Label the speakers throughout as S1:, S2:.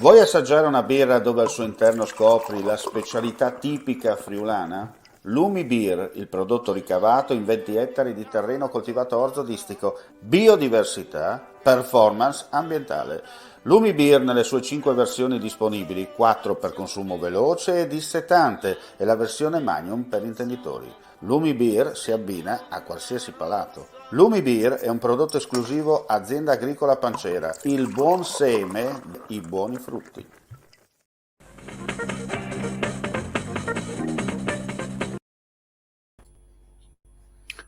S1: Vuoi assaggiare una birra dove al suo interno scopri la specialità tipica friulana? Lumi Beer, il prodotto ricavato in 20 ettari di terreno coltivato orzodistico, biodiversità, performance ambientale. Lumi Beer nelle sue 5 versioni disponibili, 4 per consumo veloce e dissetante e la versione Magnum per intenditori. Lumi Beer si abbina a qualsiasi palato. Lumi Beer è un prodotto esclusivo Azienda Agricola Pancera, il buon seme, i buoni frutti.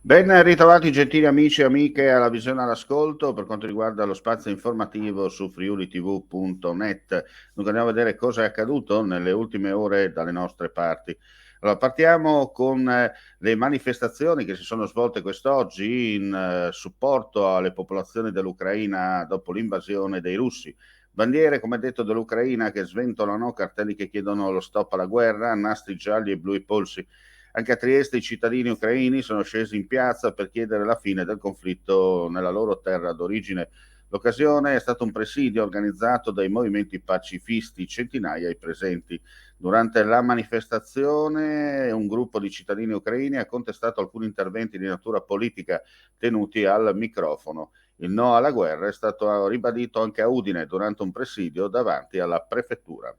S1: Ben ritrovati gentili amici e amiche alla visione all'ascolto per quanto riguarda lo spazio informativo su friulitv.net. Dunque andiamo a vedere cosa è accaduto nelle ultime ore dalle nostre parti. Allora, partiamo con le manifestazioni che si sono svolte quest'oggi in supporto alle popolazioni dell'Ucraina dopo l'invasione dei russi. Bandiere, come detto, dell'Ucraina che sventolano, cartelli che chiedono lo stop alla guerra, nastri gialli e blu ai polsi. Anche a Trieste i cittadini ucraini sono scesi in piazza per chiedere la fine del conflitto nella loro terra d'origine. L'occasione è stato un presidio organizzato dai movimenti pacifisti, centinaia i presenti. Durante la manifestazione un gruppo di cittadini ucraini ha contestato alcuni interventi di natura politica tenuti al microfono. Il no alla guerra è stato ribadito anche a Udine durante un presidio davanti alla prefettura.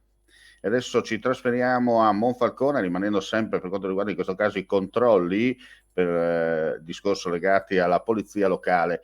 S1: E adesso ci trasferiamo a Monfalcone, rimanendo sempre per quanto riguarda in questo caso i controlli per discorso legati alla polizia locale.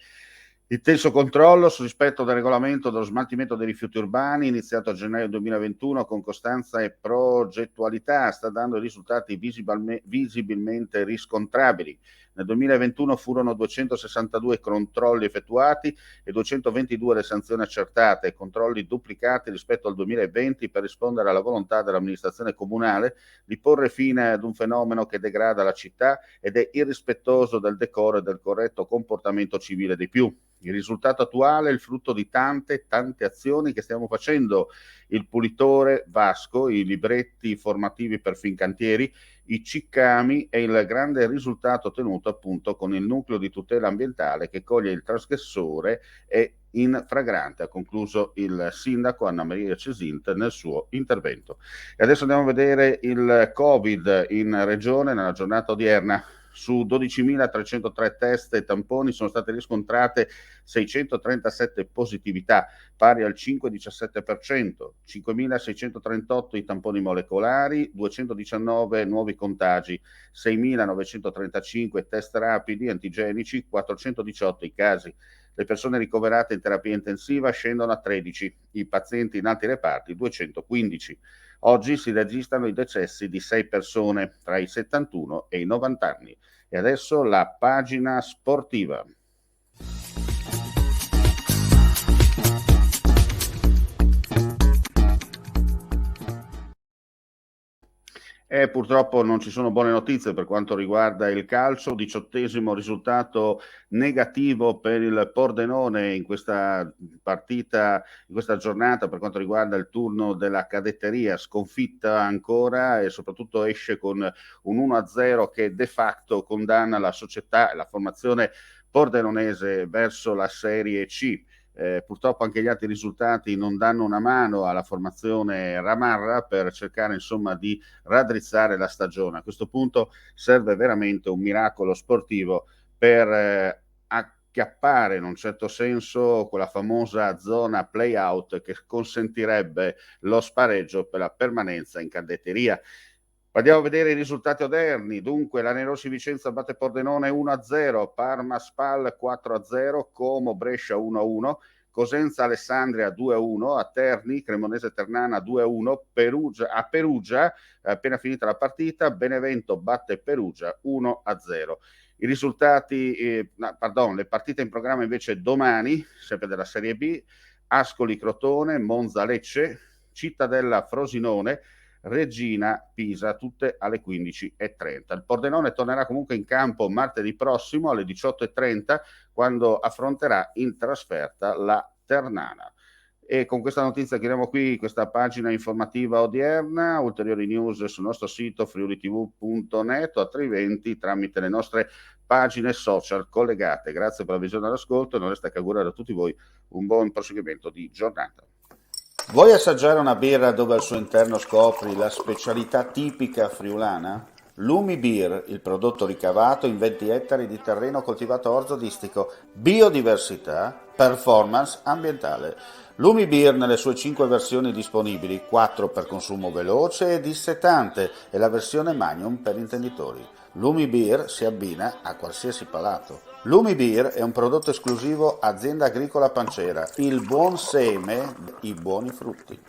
S1: Intenso controllo sul rispetto del regolamento dello smaltimento dei rifiuti urbani, iniziato a gennaio 2021 con costanza e progettualità, sta dando risultati visibilmente riscontrabili. Nel 2021 furono 262 controlli effettuati e 222 le sanzioni accertate, controlli duplicati rispetto al 2020 per rispondere alla volontà dell'amministrazione comunale di porre fine ad un fenomeno che degrada la città ed è irrispettoso del decoro e del corretto comportamento civile dei più. Il risultato attuale è il frutto di tante azioni che stiamo facendo. Il pulitore Vasco, i libretti formativi per Fincantieri, i ciccami e il grande risultato ottenuto appunto con il nucleo di tutela ambientale che coglie il trasgressore e in fragrante, ha concluso il sindaco Anna Maria Cesint nel suo intervento. E adesso andiamo a vedere il Covid in regione nella giornata odierna. Su 12.303 test e tamponi sono state riscontrate 637 positività, pari al 5,17%, 5.638 i tamponi molecolari, 219 nuovi contagi, 6.935 test rapidi antigenici, 418 i casi. Le persone ricoverate in terapia intensiva scendono a 13, i pazienti in altri reparti 215. Oggi si registrano i decessi di 6 persone tra i 71 e i 90 anni. E adesso la pagina sportiva. Purtroppo non ci sono buone notizie per quanto riguarda il calcio, 18° risultato negativo per il Pordenone in questa partita, in questa giornata per quanto riguarda il turno della cadetteria, sconfitta ancora e soprattutto esce con un 1-0 che de facto condanna la società e la formazione pordenonese verso la Serie C. Purtroppo anche gli altri risultati non danno una mano alla formazione Ramarra per cercare insomma di raddrizzare la stagione. A questo punto serve veramente un miracolo sportivo per acchiappare in un certo senso quella famosa zona play-out che consentirebbe lo spareggio per la permanenza in cadetteria. Andiamo a vedere i risultati odierni. Dunque, la Nerossi Vicenza batte Pordenone 1-0, Parma Spal 4-0, Como Brescia 1-1, Cosenza Alessandria 2-1, a Terni Cremonese Ternana 2-1, a Perugia, appena finita la partita, Benevento batte Perugia 1-0. I risultati, le partite in programma invece domani, sempre della Serie B, Ascoli Crotone, Monza Lecce, Cittadella Frosinone, Regina Pisa, tutte alle 15:30. Il Pordenone tornerà comunque in campo martedì prossimo alle 18:30 quando affronterà in trasferta la Ternana. E con questa notizia chiudiamo qui questa pagina informativa odierna. Ulteriori news sul nostro sito friulitv.net o altrimenti tramite le nostre pagine social collegate. Grazie per la visione e l'ascolto e non resta che augurare a tutti voi un buon proseguimento di giornata. Vuoi assaggiare una birra dove al suo interno scopri la specialità tipica friulana? Lumi Beer, il prodotto ricavato in 20 ettari di terreno coltivato orzodistico, biodiversità, performance ambientale. Lumi Beer nelle sue 5 versioni disponibili, 4 per consumo veloce e dissetante e la versione Magnum per intenditori. Lumi Beer si abbina a qualsiasi palato. Lumi Beer è un prodotto esclusivo Azienda Agricola Pancera, il buon seme, i buoni frutti.